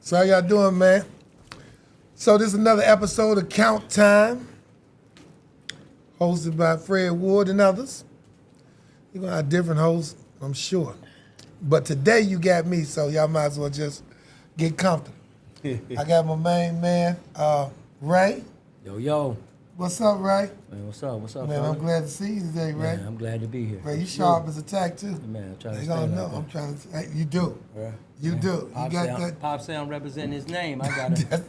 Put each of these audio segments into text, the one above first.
So how y'all doing, man? So this is another episode of Count Time, hosted by Fred Ward and others. You're going to have different hosts, I'm sure. But today you got me, so y'all might as well just get comfortable. I got my main man, Ray. Yo. What's up, Ray? Man, what's up? Man, fella? I'm glad to see you today, Ray. Man, I'm glad to be here. Ray, you sharp as a tack, too. Man, I'm trying to They stay gonna know. like I'm trying to. Hey, you do. that. You Yeah. do. Pop You got say that. Pop say I'm representing his name. I got it.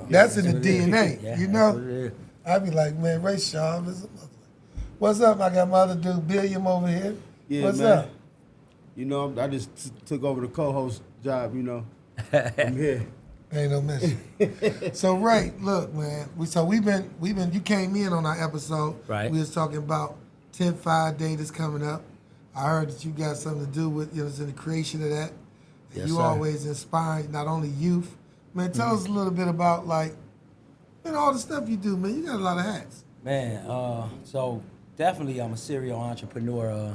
That's in the what it is. DNA. Yeah, You that's what it know? is. I be like, man, Ray Sharp is a mother. What's up? I got my other dude, Billiam, over here. Yeah, What's man. up? You know, I just took over the co-host job, you know. I'm here. Ain't no mission. So Ray, look, man. We've been. You came in on our episode. Right. We was talking about 10-5 day that's coming up. I heard that you got something to do with in the creation of that. And Yes, you sir. always inspire not only youth. Man, tell us a little bit about all the stuff you do, man. You got a lot of hats. Man, so definitely I'm a serial entrepreneur.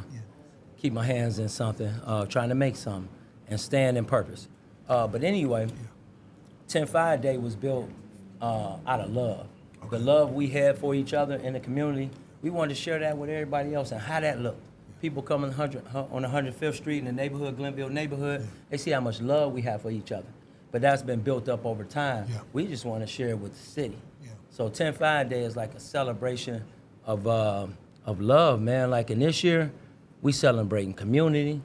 Keep my hands in something, trying to make something, and stand in purpose. But anyway, 10-5 Day was built out of love. The love we had for each other in the community, we wanted to share that with everybody else and how that looked. People come on 105th Street in the neighborhood, Glenville neighborhood, they see how much love we have for each other. But that's been built up over time. Yeah. We just want to share it with the city. Yeah. So 10-5 Day is like a celebration of love, man. Like in this year, we celebrating community,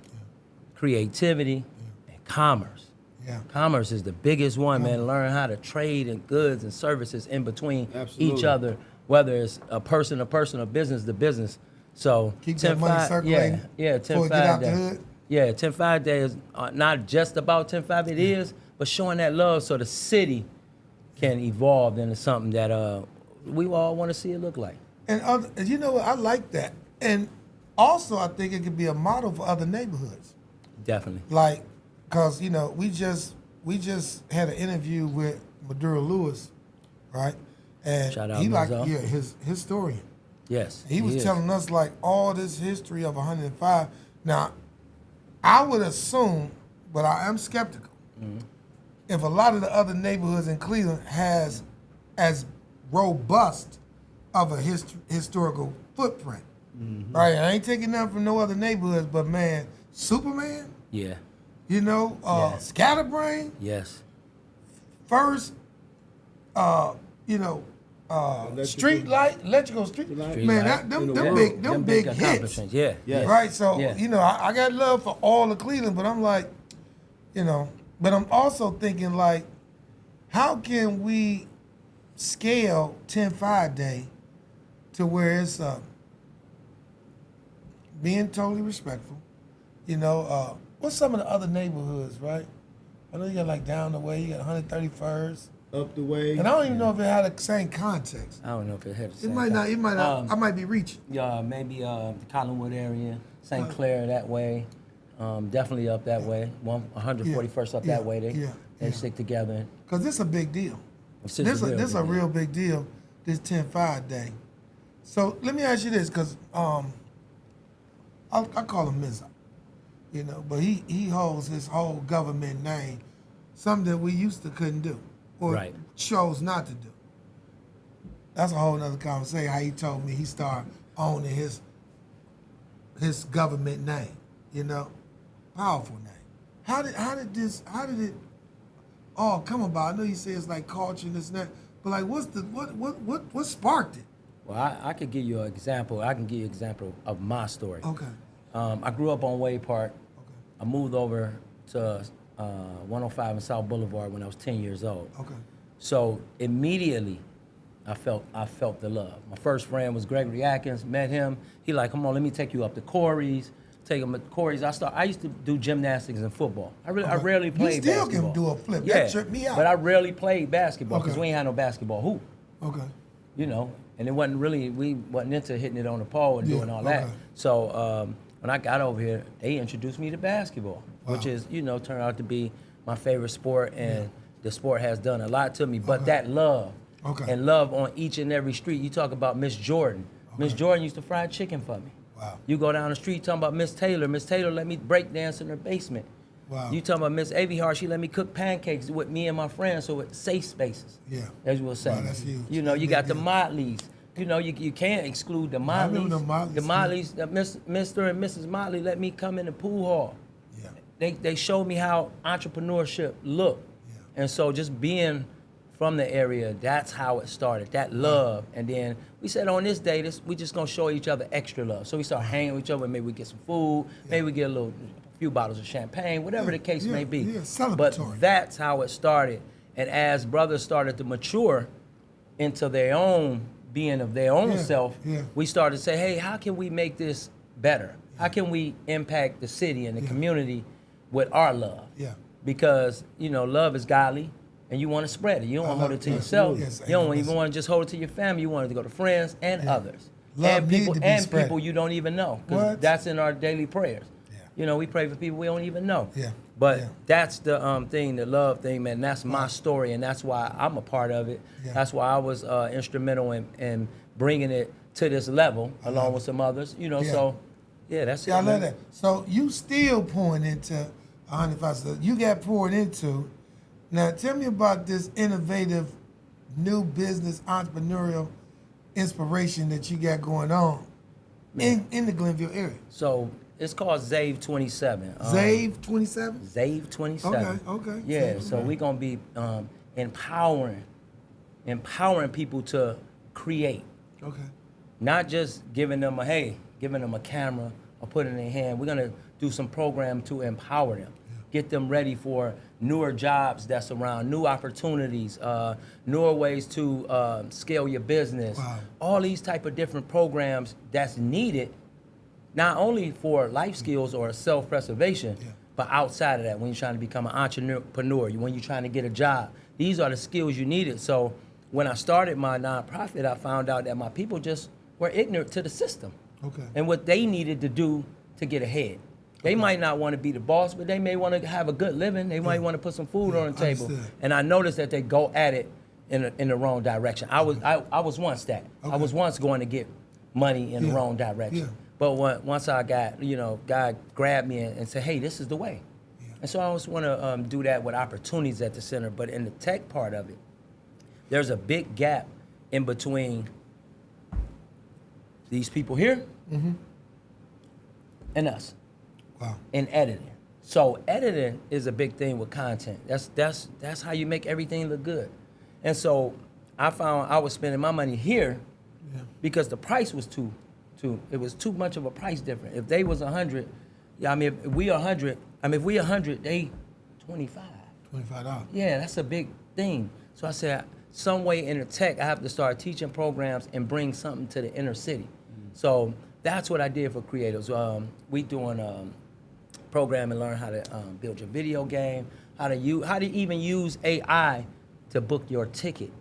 creativity, and commerce. Yeah. Commerce is the biggest one, man. Learn how to trade in goods and services in between each Absolutely. other, whether it's a person to person or business to business. So Keep that money circulating yeah, before 10-5 it get out the Day. hood? Yeah, 10-5 Day is not just about 10-5, it is, but showing that love so the city can evolve into something that we all want to see it look like. And you know what? I like that. And also, I think it could be a model for other neighborhoods. Definitely. Like, cause we just had an interview with Maduro Lewis, right? And Shout out he Mazzo. his historian. Yes. He was is. telling us all this history of 105. Now, I would assume, but I am skeptical, if a lot of the other neighborhoods in Cleveland has as robust of a historical footprint. Right? I ain't taking nothing from no other neighborhoods, but man, Superman, Yeah. Yes. Scatterbrain, Yes. First, electrical street. Light. Man, them big hits. accomplishments. Yeah. Yes. Right, so Yeah. I got love for all of Cleveland, but I'm like, but I'm also thinking how can we scale 10-5 Day to where it's being totally respectful. What's some of the other neighborhoods, right? I know you got down the way, you got 131st, Up the way. and I don't even know if it had the same context. I don't know if it had the It same might not. It might not. I might be reaching. Yeah, maybe the Collinwood area, St. Clair that way, definitely up that way. 141st up that way. They stick together. Cause this a big deal. This This is a real big deal. This 10-5 Day. So let me ask you this, cause I call him Mizzo, but he holds his whole government name, something that we used to couldn't do or Right. chose not to do. That's a whole nother conversation. How he told me he started owning his government name, powerful name. How did it all come about? I know you say it's culture and this and that, but what sparked it? Well, I could give you an example. I can give you an example of my story. Okay. I grew up on Wade Park. Okay. I moved over to 105 and South Boulevard when I was 10 years old. Okay. So immediately, I felt the love. My first friend was Gregory Atkins. Met him. He come on, let me take you up to Corey's. Take him to Corey's. I used to do gymnastics and football. I rarely played You still basketball. can do a flip. Yeah, That tripped me out. but I rarely played basketball because Okay. we ain't had no basketball hoop. Okay. And it wasn't really, we wasn't into hitting it on the pole and doing all that. okay. So when I got over here, they introduced me to basketball, which Wow. is, turned out to be my favorite sport, and the sport has done a lot to me. But that love, Okay. and love on each and every street. You talk about Miss Jordan. Miss Jordan used to fry chicken for me. Wow. You go down the street talking about Miss Taylor. Miss Taylor let me break dance in her basement. Wow. You talking about Miss Avihar, she let me cook pancakes with me and my friends, so it's safe spaces. Yeah. As you were saying. Wow, that's huge. You know, you Big got the deal. Motleys. You know, you can't exclude the I Motleys. remember the Motleys, The Motleys, Mr. and Mrs. Motley let me come in the pool hall. Yeah. They showed me how entrepreneurship looked. Yeah. And so just being from the area, that's how it started, that love. And then we said on this day, we just gonna show each other extra love. So we start hanging with each other, maybe we get some food, maybe we get a few bottles of champagne, whatever the case may be. Yeah, celebratory. But that's how it started. And as brothers started to mature into their own being of their own self, we started to say, hey, how can we make this better? How can we impact the city and the community with our love? Yeah. Because, you know, love is godly and you want to spread it. You don't want to hold it to yourself. Yes, you don't even want to just hold it to your family. You want it to go to friends and others. Love and people need to be and spread. people you don't even know. Because that's in our daily prayers. Yeah. You know, we pray for people we don't even know. Yeah. But that's the thing, the love thing, man. That's my story, and that's why I'm a part of it. Yeah. That's why I was instrumental in bringing it to this level, along with some others. You know, so that's it. Yeah, I love man. that. So you still pouring into 105 stuff. You got poured into. Now tell me about this innovative new business entrepreneurial inspiration that you got going on in the Glenville area. So it's called Zave 27. Zave 27? Zave 27. Okay. Yeah, Zave, so okay. we're gonna be empowering people to create. Okay. Not just giving them a camera or put it in their hand. We're gonna do some program to empower them, get them ready for newer jobs that's around, new opportunities, newer ways to scale your business. Wow. All these type of different programs that's needed, not only for life skills or self-preservation, but outside of that, when you're trying to become an entrepreneur, when you're trying to get a job, these are the skills you needed. So when I started my nonprofit, I found out that my people just were ignorant to the system and what they needed to do to get ahead. They might not want to be the boss, but they may want to have a good living. They might want to put some food on the table. Understood. And I noticed that they go at it in the wrong direction. I was once that. I was once going to get money in the wrong direction. Yeah. But once I got, God grabbed me and said, hey, this is the way. And so I always want to do that with opportunities at the center. But in the tech part of it, there's a big gap in between these people here and us. Wow. In editing. So editing is a big thing with content. That's how you make everything look good. And so I found I was spending my money here because the price was it was too much of a price difference. If they was 100, if we 100, they 25. $25. Yeah, that's a big thing. So I said, some way in the tech, I have to start teaching programs and bring something to the inner city. So that's what I did for creatives. We doing program and learn how to build your video game, how to even use AI to book your ticket.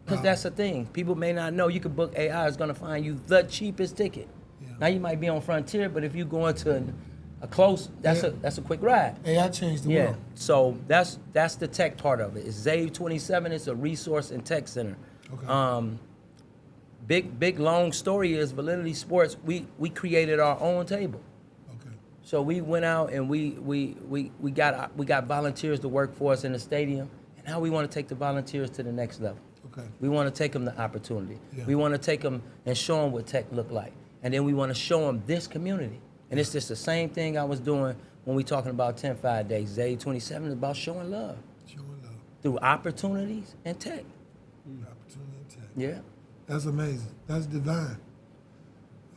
Because that's the thing. People may not know you can book AI is gonna find you the cheapest ticket. Now you might be on Frontier, but if you go into a close, that's a quick ride. AI changed the world. So that's the tech part of it. It's Zave 27. It's a resource and tech center. Okay. Big long story is Validity Sports. We created our own table. Okay. So we went out and we got volunteers to work for us in the stadium, and now we want to take the volunteers to the next level. Okay. We want to take them the opportunity. Yeah. We want to take them and show them what tech look like, and then we want to show them this community. And it's just the same thing I was doing when we talking about 10-5 days. Zave 27 is about showing love Showing love. through opportunities and tech. Opportunity and tech. Yeah. That's amazing. That's divine.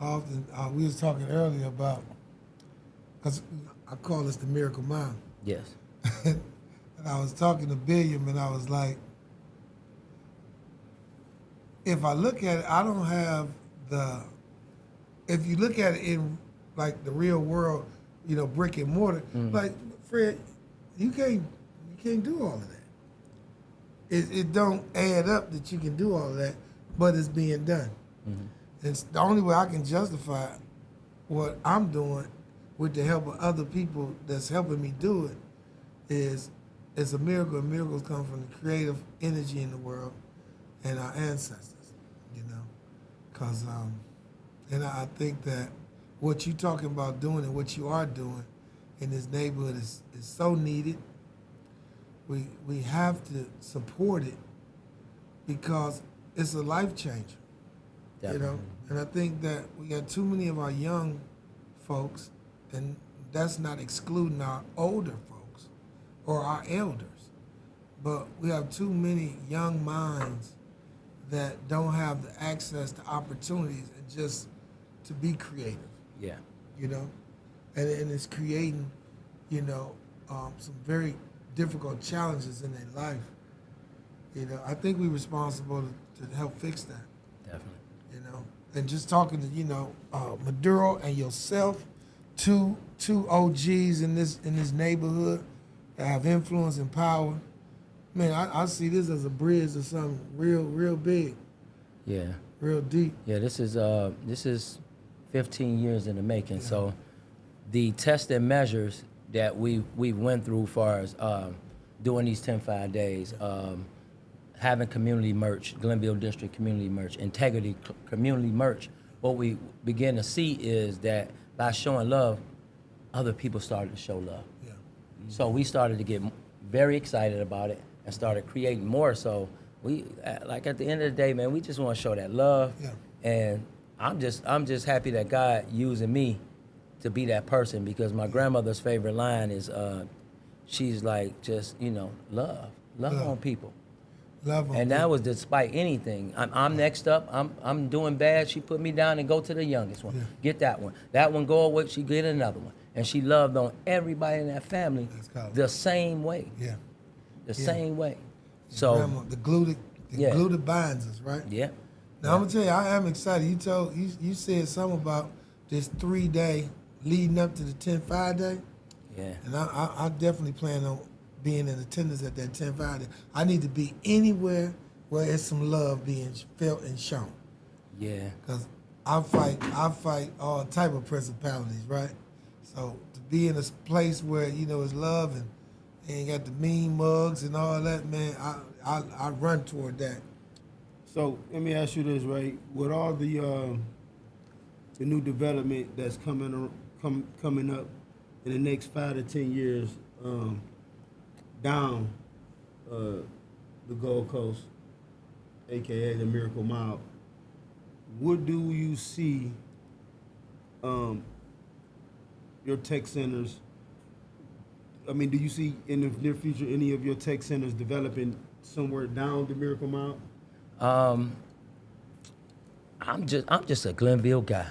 Often, we was talking earlier about, because I call this the miracle mom. Yes. And I was talking to Billiam, and I was like, if I look at it, I don't have if you look at it in like the real world, brick and mortar, like Fred, you can't do all of that. It don't add up that you can do all of that, but it's being done. It's the only way I can justify what I'm doing with the help of other people that's helping me do it is it's a miracle, and miracles come from the creative energy in the world and our ancestors, because and I think that what you're talking about doing and what you are doing in this neighborhood is so needed. We have to support it because it's a life changer. Definitely. You know, and I think that we got too many of our young folks, and that's not excluding our older folks or our elders, but we have too many young minds that don't have the access to opportunities and just to be creative. Yeah. You know, and it's creating, you know, some very difficult challenges in their life. You know, I think we're responsible to help fix that. Definitely. You know, and just talking to, you know, Maduro and yourself, two OGs in this neighborhood that have influence and power. Man, I see this as a bridge to something real big. Yeah. Real deep. Yeah, this is 15 years in the making. Yeah. So the tests and measures that we went through as far as doing these 10-5 days, having community merch, Glenville District community merch, integrity community merch, what we begin to see is that by showing love, other people started to show love. Yeah. So we started to get very excited about it and started creating more. So we, like at the end of the day, man, we just want to show that love. Yeah. And I'm just happy that God using me to be that person, because my grandmother's favorite line is, she's like, just, you know, love on people. Love on and that was despite anything. I'm next up. I'm doing bad. She put me down and go to the youngest one. Yeah. Get that one. That one go away. She get another one. And she loved on everybody in that family the same way. Yeah. The same way. So grandma, the glue that binds us, right? Yeah. Now I'm gonna tell you, I am excited. You said something about this 3-day leading up to the 10-5 day. Yeah. And I definitely plan on being in attendance at that 10-5 day. I need to be anywhere where there's some love being felt and shown. Yeah. Because I fight all type of principalities, right? So to be in a place where, you know, it's love and ain't got the mean mugs and all that, man, I run toward that. So let me ask you this, Ray. With all the new development that's coming up in the next 5 to 10 years, down the Gold Coast, aka the Miracle Mile, what do you see your tech centers? I mean, do you see in the near future any of your tech centers developing somewhere down the Miracle Mile? I'm just a Glenville guy.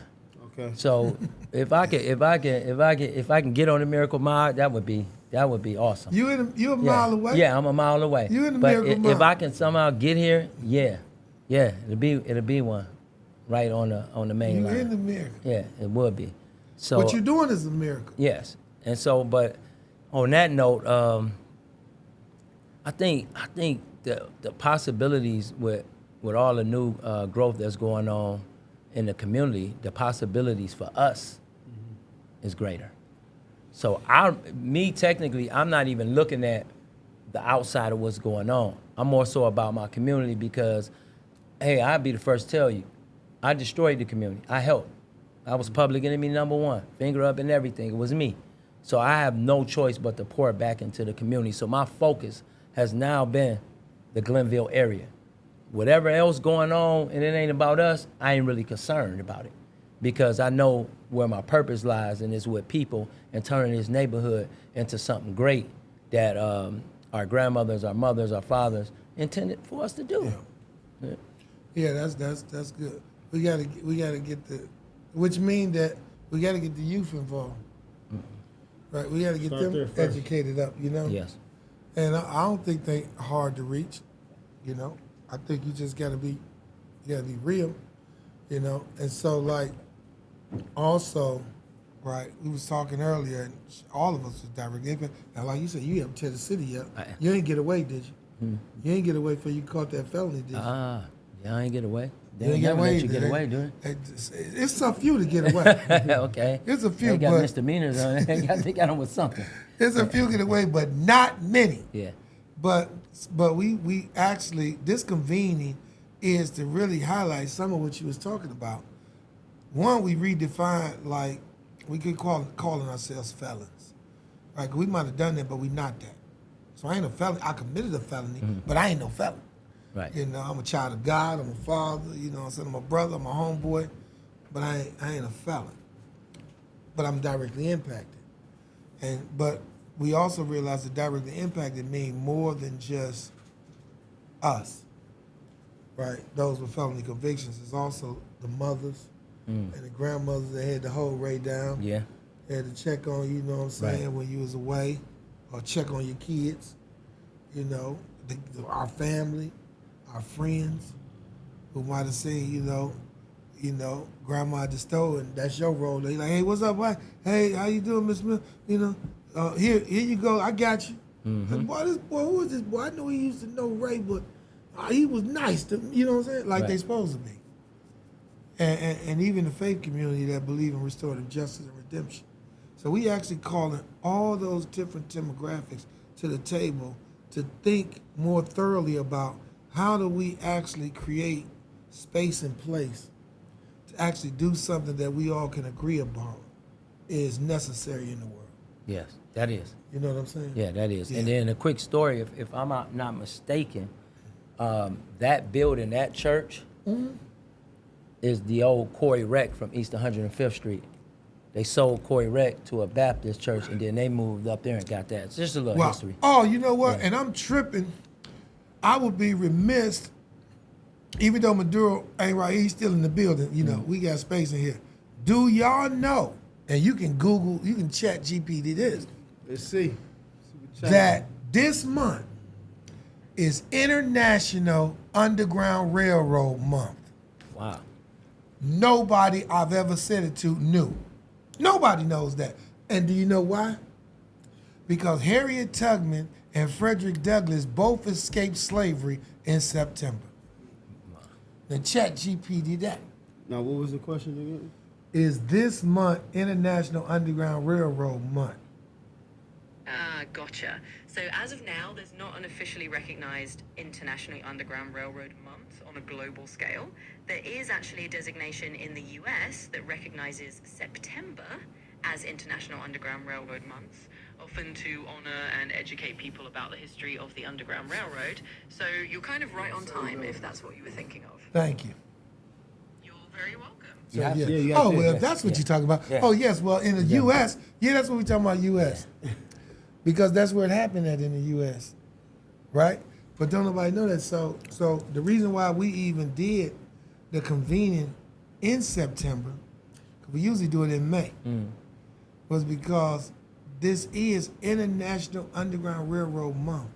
Okay. So if I can get on the Miracle Mile, that would be awesome. You a mile away? Yeah, I'm a mile away. You in the Miracle Mile? If I can somehow get here, yeah, it'll be one right on the main line. You in the miracle? Yeah, it would be. So what you're doing is a miracle. Yes, and so, but on that note, I think the possibilities with all the new growth that's going on in the community, the possibilities for us is greater. So technically, I'm not even looking at the outside of what's going on. I'm more so about my community because, hey, I'll be the first to tell you, I destroyed the community. I helped. I was public enemy #1, finger up and everything. It was me. So I have no choice but to pour it back into the community. So my focus has now been the Glenville area. Whatever else going on and it ain't about us, I ain't really concerned about it, because I know where my purpose lies, and it's with people and turning this neighborhood into something great that our grandmothers, our mothers, our fathers intended for us to do. Yeah, that's good. We gotta get which means that we gotta get the youth involved. Right, we gotta get them educated up, you know? Yes. And I don't think they hard to reach, you know? I think you just gotta be real, you know? And so, like, also, right, we was talking earlier, and all of us was directly impacted. Now, like you said, you haven't to the city yet. You ain't get away, did you? You ain't get away before you caught that felony, did you? Yeah, I ain't get away. You ain't get away. You get away, do it? It's a few to get away. Okay. It's a few, they got misdemeanors on it. They got them with something. It's a few get away, but not many. Yeah. But we actually, this convening is to really highlight some of what you was talking about. One, we redefined, like, we could calling ourselves felons. Right? We might have done that, but we not that. So I ain't a felon. I committed a felony, but I ain't no felon. Right. You know, I'm a child of God. I'm a father. You know what I'm saying? I'm a brother. I'm a homeboy. But I ain't a felon. But I'm directly impacted. But we also realize that directly impacted means more than just us. Right? Those with felony convictions. It's also the mothers and the grandmothers that had to hold Ray down. Yeah. They had to check on you, know what I'm saying, Right. when you was away, or check on your kids, you know, our family, our friends, who might have seen, you know, grandma at the store, and that's your role. They like, hey, what's up, boy? Hey, how you doing, Miss Smith? You know, here you go, I got you. And boy, who is this boy? I know he used to know Ray, but he was nice to, you know what I'm saying, like Right. they supposed to be. And even the faith community that believe in restorative justice and redemption. So we actually calling all those different demographics to the table to think more thoroughly about how do we actually create space and place to actually do something that we all can agree upon is necessary in the world. Yes, that is. You know what I'm saying? Yeah, that is. Yeah. And then a quick story, if I'm not mistaken, that building, that church, is the old Corey Rec from East 105th Street. They sold Corey Rec to a Baptist church, and then they moved up there and got that. It's just a little history. Oh, you know what? And I'm tripping. I would be remiss, even though Maduro ain't right, he's still in the building. You know, we got space in here. Do y'all know, and you can Google, you can chat GPT this, Let's see. that this month is International Underground Railroad Month. Wow. Nobody I've ever said it to knew. Nobody knows that. And do you know why? Because Harriet Tubman and Frederick Douglass both escaped slavery in September. The chat GPT that. Now, what was the question again? Is this month International Underground Railroad Month? Gotcha. So as of now, there's not an officially recognized International Underground Railroad Month on a global scale. There is actually a designation in the US that recognizes September as International Underground Railroad Month, often to honor and educate people about the history of the Underground Railroad. So you're kind of right on time if that's what you were thinking of. Thank you. You're very welcome. So, Yeah. yeah. Yeah, you got Oh, that. well, if that's what you're talking about. Yeah. Oh, yes, well, in the U.S., that's what we're talking about, U.S. Because that's where it happened at in the U.S., right? But don't nobody know that. So the reason why we even did the convening in September, 'cause we usually do it in May, was because this is International Underground Railroad Month.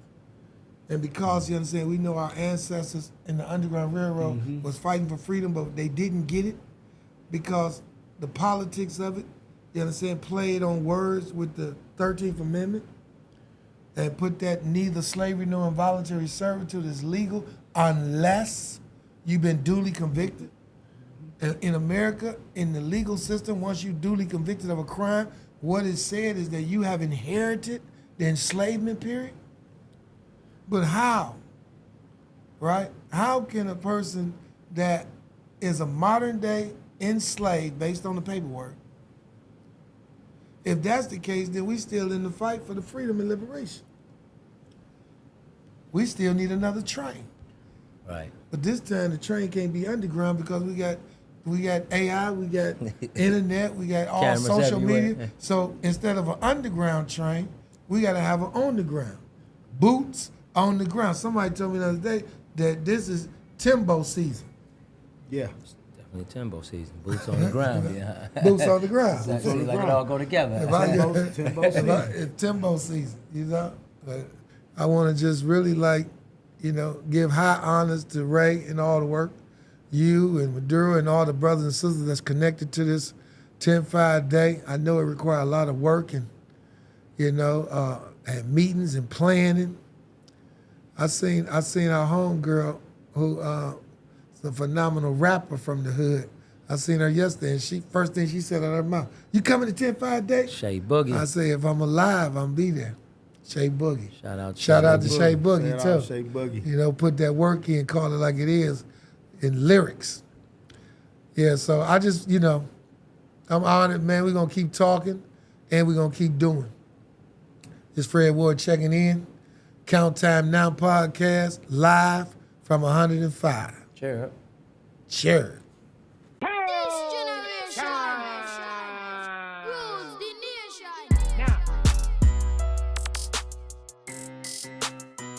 And because, you understand, we know our ancestors in the Underground Railroad was fighting for freedom, but they didn't get it because the politics of it, you understand, played on words with the 13th Amendment and put that neither slavery nor involuntary servitude is legal unless you've been duly convicted. And in America, in the legal system, once you're duly convicted of a crime, what is said is that you have inherited the enslavement period. But how? Right? How can a person that is a modern day enslaved based on the paperwork, if that's the case, then we still in the fight for the freedom and liberation. We still need another train. Right. But this time the train can't be underground because we got AI, we got internet, we got all Cameras social everywhere. media. So instead of an underground train, we got to have an on the ground. Boots on the ground. Somebody told me the other day that this is Timbo season. Yeah. Definitely Timbo season. Boots on the ground. Yeah. Boots on the ground. That seems like it all go together. It's Timbo season, you know. But I want to just really give high honors to Ray and all the work, you and Maduro and all the brothers and sisters that's connected to this 10-5 day. I know it requires a lot of work and and meetings and planning. I seen our homegirl who is a phenomenal rapper from the hood. I seen her yesterday, and first thing she said out of her mouth, "You coming to 10-5 day?" Shay Boogie. I say, if I'm alive, I'm be there. Shay Boogie. Shout out to Shay Boogie, Shout out too. Shay Boogie. You know, put that work in, call it like it is, in lyrics. Yeah, so I just, I'm honored, man. We're going to keep talking, and we're going to keep doing. It's Fred Ward checking in. Count Time Now podcast live from 105. Sure. Sure.